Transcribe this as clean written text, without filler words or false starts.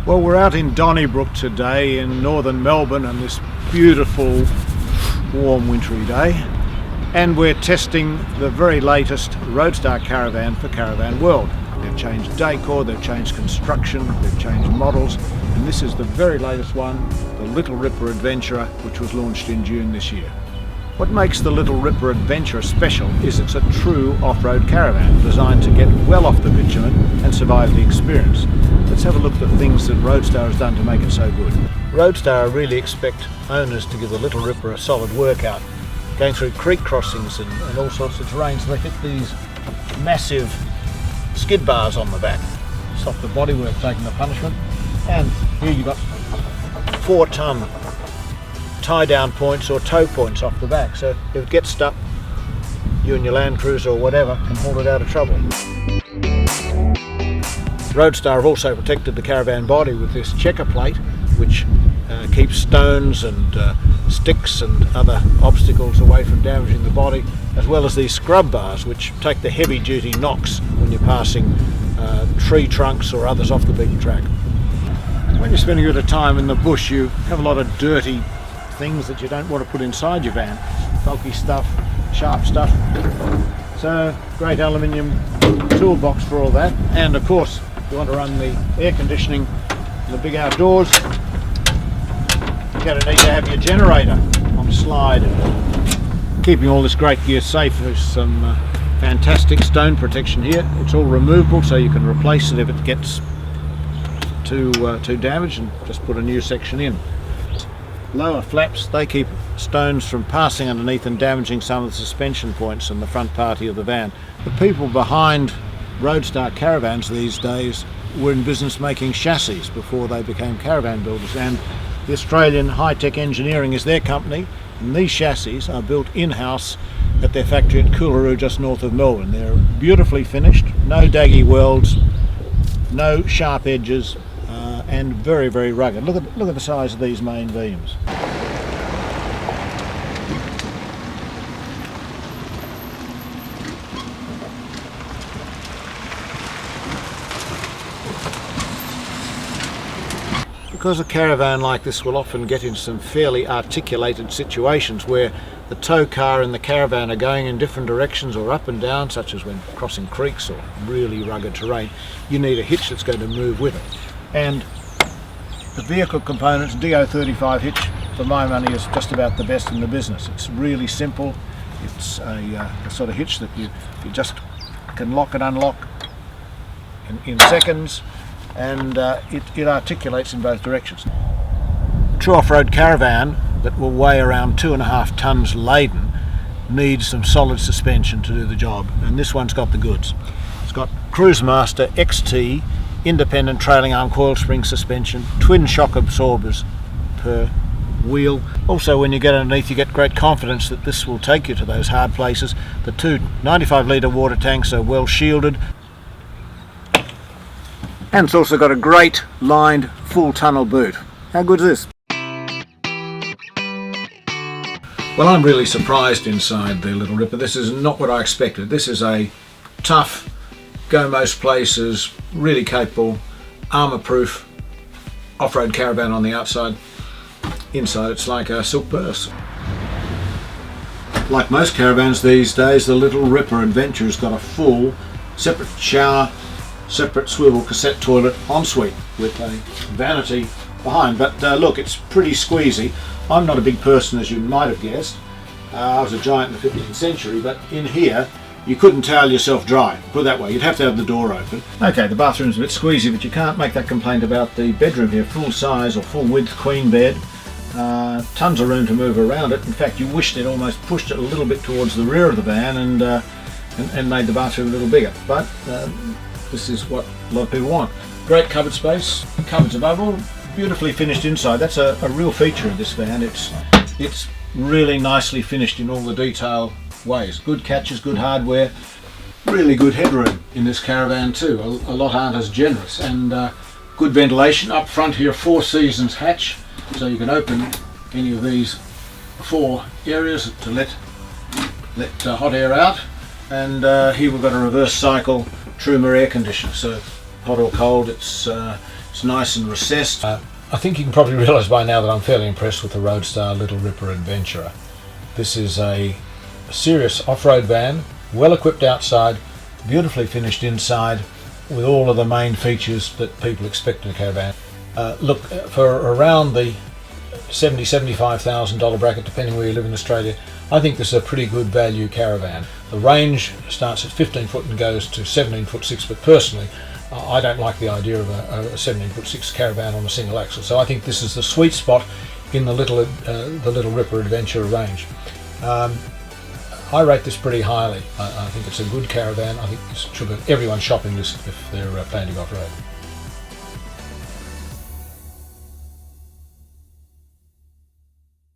Well, we're out in Donnybrook today in northern Melbourne on this beautiful warm wintry day, and we're testing the very latest Roadstar Caravan for Caravan World. They've changed decor, they've changed construction, they've changed models, and this is the very latest one, the Little Rippa Adventurer, which was launched in June this year. What makes the Little Rippa Adventurer special is it's a true off-road caravan designed to get well off the bitumen and survive the experience. Let's have a look at the things that Roadstar has done to make it so good. Roadstar really expect owners to give the Little Rippa a solid workout, going through creek crossings and all sorts of terrains. They fit these massive skid bars on the back, stop the bodywork taking the punishment. And here you've got 4-ton tie-down points or tow points off the back, so if it gets stuck, you and your Land Cruiser or whatever can haul it out of trouble. Roadstar have also protected the caravan body with this checker plate, which keeps stones and sticks and other obstacles away from damaging the body, as well as these scrub bars which take the heavy duty knocks when you're passing tree trunks or others off the beaten track. When you're spending a bit of time in the bush, you have a lot of dirty things that you don't want to put inside your van. Bulky stuff, sharp stuff. So great aluminium toolbox for all that. And of course, if you want to run the air conditioning in the big outdoors, you're going to need to have your generator on slide. Keeping all this great gear safe, there's some fantastic stone protection here. It's all removable, so you can replace it if it gets too damaged and just put a new section in. Lower flaps, they keep stones from passing underneath and damaging some of the suspension points in the front party of the van. The people behind Roadstar Caravans these days were in business making chassis before they became caravan builders, and the Australian High-Tech Engineering is their company, and these chassis are built in-house at their factory at Coolaroo just north of Melbourne. They're beautifully finished, no daggy welds, no sharp edges, and very, very rugged. Look at the size of these main beams. Because a caravan like this will often get into some fairly articulated situations where the tow car and the caravan are going in different directions or up and down, such as when crossing creeks or really rugged terrain, you need a hitch that's going to move with it. And the vehicle components, DO35 hitch, for my money, is just about the best in the business. It's really simple. It's a sort of hitch that you just can lock and unlock in seconds, and it articulates in both directions. A true off-road caravan that will weigh around 2.5 tons laden needs some solid suspension to do the job, and this one's got the goods. It's got Cruisemaster XT independent trailing arm coil spring suspension, twin shock absorbers per wheel. Also, when you get underneath, you get great confidence that this will take you to those hard places. The two 95-litre water tanks are well shielded, and it's also got a great lined full tunnel boot. How good is this? Well, I'm really surprised inside the Little Rippa. This is not what I expected. This is a tough, go most places, really capable, armour-proof off-road caravan on the outside. Inside it's like a silk purse. Like most caravans these days, the Little Rippa Adventure's got a full separate shower, separate swivel cassette toilet ensuite with a vanity behind. But look, it's pretty squeezy. I'm not a big person, as you might have guessed. I was a giant in the 15th century, but in here you couldn't towel yourself dry, put it that way. You'd have to have the door open. Okay, the bathroom's a bit squeezy, but you can't make that complaint about the bedroom here. Full size or full width queen bed. Tons of room to move around it. In fact, you wished it almost pushed it a little bit towards the rear of the van and made the bathroom a little bigger. But this is what a lot of people want. Great cupboard space, cupboards above all, beautifully finished inside. That's a real feature of this van. It's really nicely finished in all the detail ways. Good catches, good hardware, really good headroom in this caravan too. A lot aren't as generous, and good ventilation up front here. 4 seasons hatch, so you can open any of these 4 areas to let hot air out. And here we've got a reverse cycle Truma air conditioner, so hot or cold, it's It's nice and recessed. I think you can probably realise by now that I'm fairly impressed with the Roadstar Little Ripper Adventurer. This is a serious off-road van, well equipped outside, beautifully finished inside, with all of the main features that people expect in a caravan. Look, for around the $70,000–$75,000 bracket, depending where you live in Australia, I think this is a pretty good value caravan. The range starts at 15 foot and goes to 17'6", but personally I don't like the idea of a 17'6" caravan on a single axle, so I think this is the sweet spot in the Little Ripper Adventurer range. I rate this pretty highly. I think it's a good caravan. I think this should be everyone's shopping list if they're planning off-road.